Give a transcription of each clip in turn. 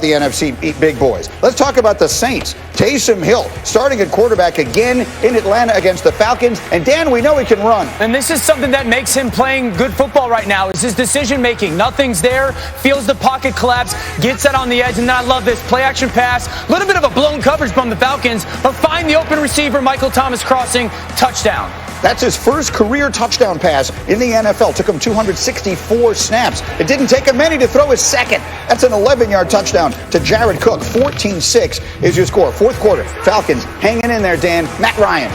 the NFC big boys. Let's talk about the Saints. Taysom Hill starting at quarterback again in Atlanta against the Falcons. And Dan, we know he can run. And this is something that makes him playing good football right now, is his decision making. Nothing's there, feels the pocket collapse, gets that on the edge, and then I love this play action pass. A little bit of a blown coverage from the Falcons, but find the open receiver, Michael Thomas crossing, touchdown. That's his first career touchdown pass in the NFL. Took him 264 snaps. It didn't take him many to throw his second. That's an 11-yard touchdown to Jared Cook. 14-6 is your score. Fourth quarter, Falcons hanging in there, Dan. Matt Ryan.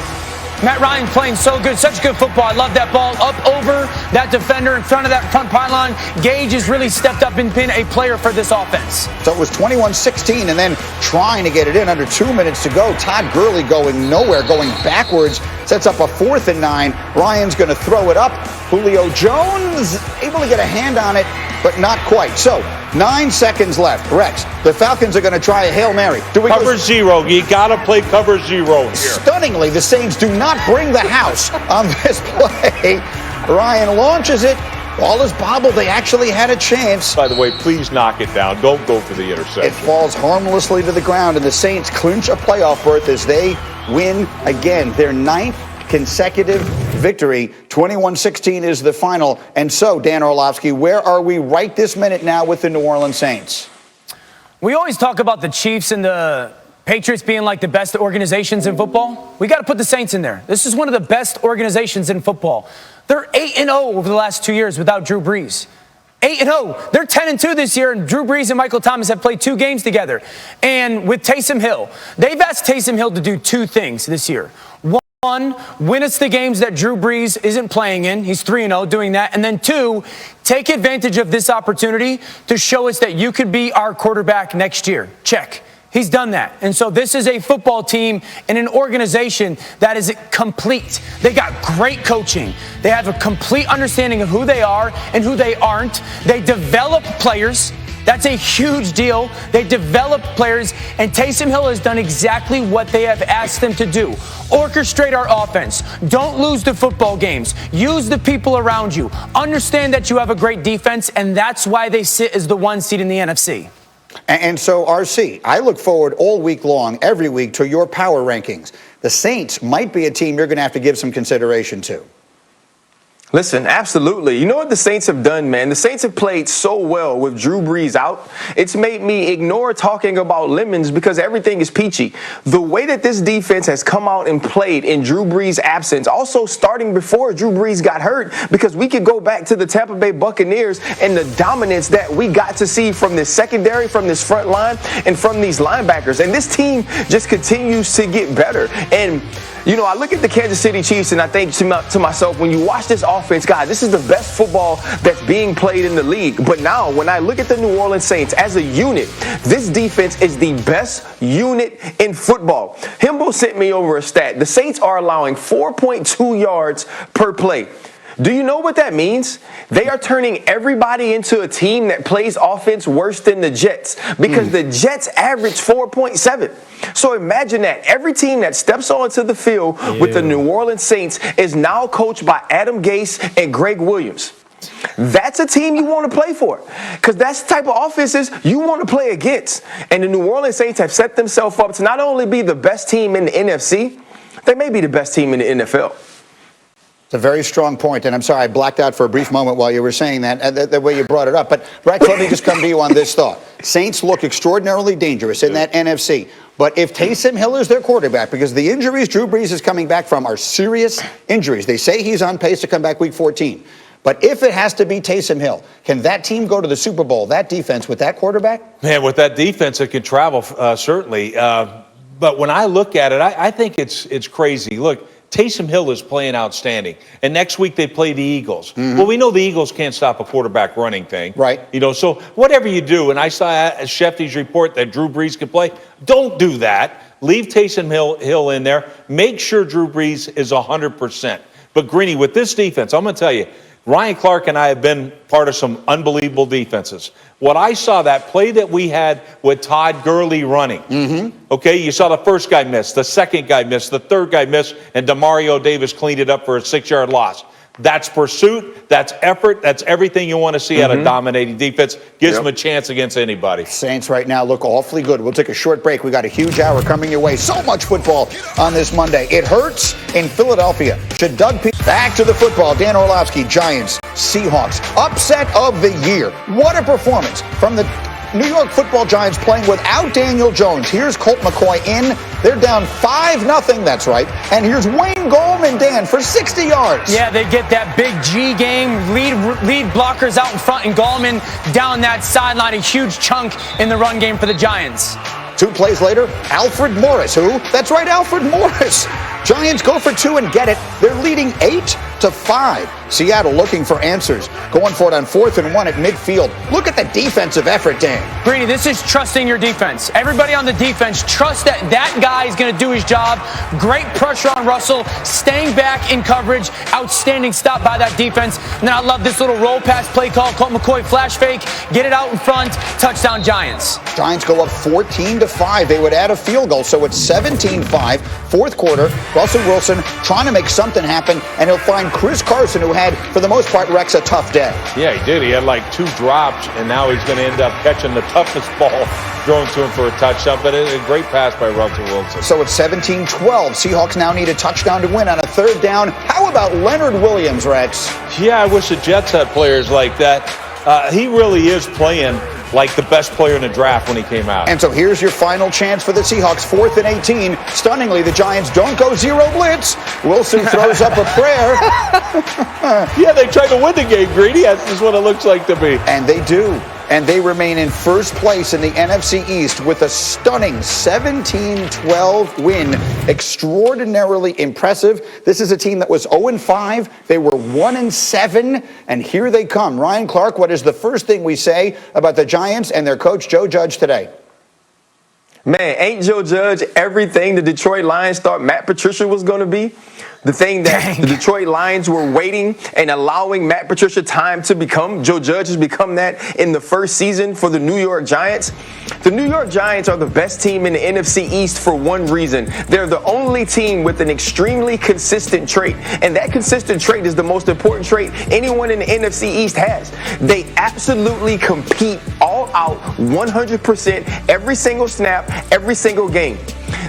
Matt Ryan playing so good, such good football. I love that ball up over that defender in front of that front pylon. Gage has really stepped up and been a player for this offense. So it was 21-16 and then trying to get it in under 2 minutes to go. Todd Gurley going nowhere, going backwards. Sets up a 4th and 9. Ryan's going to throw it up. Julio Jones able to get a hand on it, but not quite. So 9 seconds left. Rex, the Falcons are going to try a Hail Mary. Cover zero. You got to play cover zero here. Stunningly, the Saints do not bring the house on this play. Ryan launches it. Ball is bobbled. They actually had a chance. By the way, please knock it down. Don't go for the interception. It falls harmlessly to the ground, and the Saints clinch a playoff berth as they win again. Their 9th consecutive victory. 21-16 is the final. And so, Dan Orlovsky, where are we right this minute now with the New Orleans Saints? We always talk about the Chiefs and the Patriots being like the best organizations in football. We got to put the Saints in there. This is one of the best organizations in football. They're 8-0 over the last 2 years without Drew Brees. 8-0. They're 10-2 this year, and Drew Brees and Michael Thomas have played 2 games together. And with Taysom Hill, they've asked Taysom Hill to do 2 things this year. One, win us the games that Drew Brees isn't playing in. He's 3-0 doing that. And then 2, take advantage of this opportunity to show us that you could be our quarterback next year. Check. He's done that. And so this is a football team and an organization that is complete. They got great coaching. They have a complete understanding of who they are and who they aren't. They develop players. That's a huge deal. They develop players, and Taysom Hill has done exactly what they have asked them to do. Orchestrate our offense. Don't lose the football games. Use the people around you. Understand that you have a great defense, and that's why they sit as the 1 seed in the NFC. And so, RC, I look forward all week long, every week, to your power rankings. The Saints might be a team you're going to have to give some consideration to. Listen, absolutely. You know what the Saints have done, man? The Saints have played so well with Drew Brees out. It's made me ignore talking about lemons because everything is peachy. The way that this defense has come out and played in Drew Brees' absence, also starting before Drew Brees got hurt, because we could go back to the Tampa Bay Buccaneers and the dominance that we got to see from this secondary, from this front line, and from these linebackers. And this team just continues to get better. And you know, I look at the Kansas City Chiefs and I think to myself, when you watch this offense, God, this is the best football that's being played in the league. But now, when I look at the New Orleans Saints as a unit, this defense is the best unit in football. Himbo sent me over a stat. The Saints are allowing 4.2 yards per play. Do you know what that means? They are turning everybody into a team that plays offense worse than the Jets, because the Jets average 4.7. So imagine that. Every team that steps onto the field with the New Orleans Saints is now coached by Adam Gase and Greg Williams. That's a team you want to play for, because that's the type of offenses you want to play against. And the New Orleans Saints have set themselves up to not only be the best team in the NFC, they may be the best team in the NFL. It's a very strong point, and I'm sorry I blacked out for a brief moment while you were saying that, the way you brought it up. But, Rex, let me just come to you on this thought. Saints look extraordinarily dangerous in that NFC. But if Taysom Hill is their quarterback, because the injuries Drew Brees is coming back from are serious injuries. They say he's on pace to come back week 14. But if it has to be Taysom Hill, can that team go to the Super Bowl, that defense, with that quarterback? Man, with that defense, it can travel, certainly. But when I look at it, I think it's crazy. Look, Taysom Hill is playing outstanding. And next week they play the Eagles. Well, we know the Eagles can't stop a quarterback running thing. Right. You know, so whatever you do, and I saw Shefty's report that Drew Brees can play, don't do that. Leave Taysom Hill in there. Make sure Drew Brees is 100%. But, Greeny, with this defense, I'm going to tell you, Ryan Clark and I have been part of some unbelievable defenses. What I saw, that play that we had with Todd Gurley running, okay, you saw the first guy miss, the second guy miss, the third guy miss, and Demario Davis cleaned it up for a 6-yard loss. That's pursuit. That's effort. That's everything you want to see out of dominating defense. Gives them a chance against anybody. Saints right now look awfully good. We'll take a short break. We got a huge hour coming your way. So much football on this Monday. It hurts in Philadelphia. Should Doug P. Back to the football. Dan Orlovsky, Giants, Seahawks. Upset of the year. What a performance from the New York Football Giants playing without Daniel Jones. Here's Colt McCoy in. They're down 5-0. That's right. And here's Wayne Gallman, Dan, for 60 yards. Yeah, they get that big G game, lead blockers out in front, and Gallman down that sideline, a huge chunk in the run game for the Giants. 2 plays later, Alfred Morris. Who? That's right, Alfred Morris. Giants go for 2 and get it. They're leading 8-5. Seattle looking for answers. Going for it on 4th and 1 at midfield. Look at the defensive effort, Dan. Greeny, this is trusting your defense. Everybody on the defense, trust that guy is going to do his job. Great pressure on Russell, staying back in coverage. Outstanding stop by that defense. And then I love this little roll pass play call. Colt McCoy flash fake, get it out in front, touchdown Giants. Giants go up 14-5. They would add a field goal, so it's 17-5. Fourth quarter, Russell Wilson trying to make something happen, and he'll find Chris Carson, who had, for the most part, Rex, a tough day. Yeah, he did. He had like 2 drops, and now he's going to end up catching the toughest ball thrown to him for a touchdown. But a great pass by Russell Wilson. So it's 17-12. Seahawks now need a touchdown to win on a 3rd down. How about Leonard Williams, Rex? Yeah, I wish the Jets had players like that. He really is playing like the best player in the draft when he came out. And so here's your final chance for the Seahawks, 4th and 18. Stunningly, the Giants don't go 0 blitz. Wilson throws up a prayer. Yeah, they tried to win the game, Greedy. That's just what it looks like to me. And they do. And they remain in first place in the NFC East with a stunning 17-12 win. Extraordinarily impressive. This is a team that was 0-5. They were 1-7. And here they come. Ryan Clark, what is the first thing we say about the Giants and their coach, Joe Judge, today? Man, ain't Joe Judge everything the Detroit Lions thought Matt Patricia was going to be? The thing that the Detroit Lions were waiting and allowing Matt Patricia time to become. Joe Judge has become that in the first season for the New York Giants. The New York Giants are the best team in the NFC East for one reason. They're the only team with an extremely consistent trait. And that consistent trait is the most important trait anyone in the NFC East has. They absolutely compete all out 100% every single snap, every single game.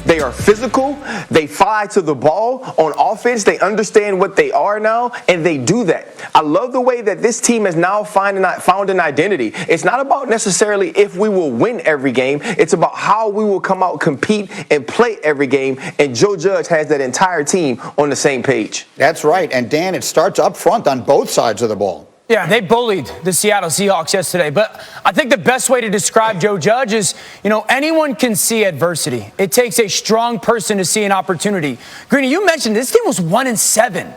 They are physical. They fly to the ball on offense. They understand what they are now, and they do that. I love the way that this team has now found an identity. It's not about necessarily if we will win every game. It's about how we will come out, compete, and play every game, and Joe Judge has that entire team on the same page. That's right. And, Dan, it starts up front on both sides of the ball. Yeah, they bullied the Seattle Seahawks yesterday. But I think the best way to describe Joe Judge is, anyone can see adversity. It takes a strong person to see an opportunity. Greeny, you mentioned this team was 1-7.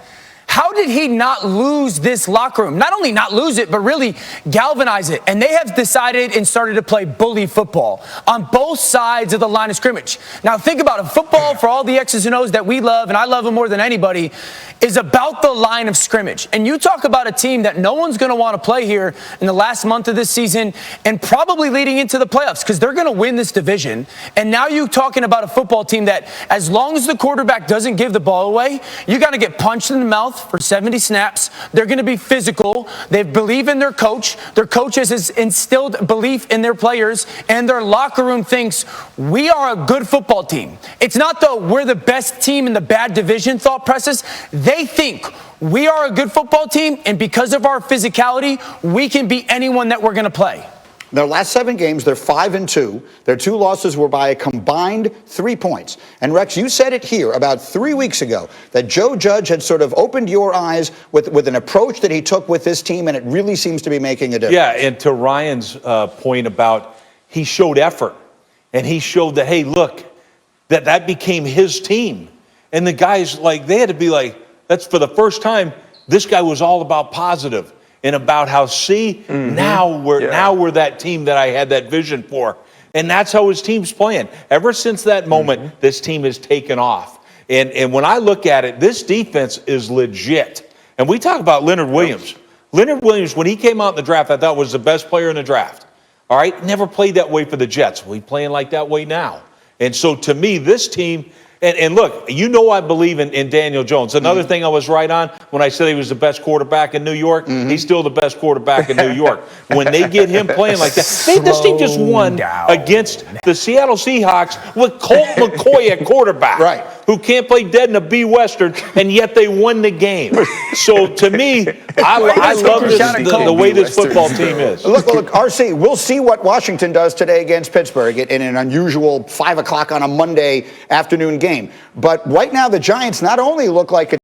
How did he not lose this locker room? Not only not lose it, but really galvanize it. And they have decided and started to play bully football on both sides of the line of scrimmage. Now think about it. Football, for all the X's and O's that we love, and I love them more than anybody, is about the line of scrimmage. And you talk about a team that no one's going to want to play here in the last month of this season and probably leading into the playoffs because they're going to win this division. And now you're talking about a football team that as long as the quarterback doesn't give the ball away, you got to get punched in the mouth for 70 snaps. They're going to be physical. They believe in their coach. Their coach has instilled belief in their players, and their locker room thinks we are a good football team. It's not the we're the best team in the bad division thought process. They think we are a good football team, and because of our physicality, we can beat anyone that we're going to play. Their last 7 games, they're 5-2. Their 2 losses were by a combined 3 points. And Rex, you said it here about 3 weeks ago that Joe Judge had sort of opened your eyes with an approach that he took with this team, and it really seems to be making a difference. Yeah, and to Ryan's point about he showed effort, and he showed that, hey, look, that became his team. And the guys, they had to be like, that's for the first time, this guy was all about positive. And about how, now we're that team that I had that vision for. And that's how his team's playing. Ever since that moment, this team has taken off. And when I look at it, this defense is legit. And we talk about Leonard Williams. Leonard Williams, when he came out in the draft, I thought was the best player in the draft. All right? Never played that way for the Jets. Well, he's playing like that way now. And so to me, this team, And look, you know I believe in Daniel Jones. Another thing I was right on when I said he was the best quarterback in New York. He's still the best quarterback in New York. When they get him playing like that, this team just won against the Seattle Seahawks with Colt McCoy at quarterback, right? Who can't play dead in a B Western, and yet they won the game. So to me, I love the way this football team is. Look, RC, we'll see what Washington does today against Pittsburgh in an unusual 5 o'clock on a Monday afternoon game. But right now, the Giants not only look like a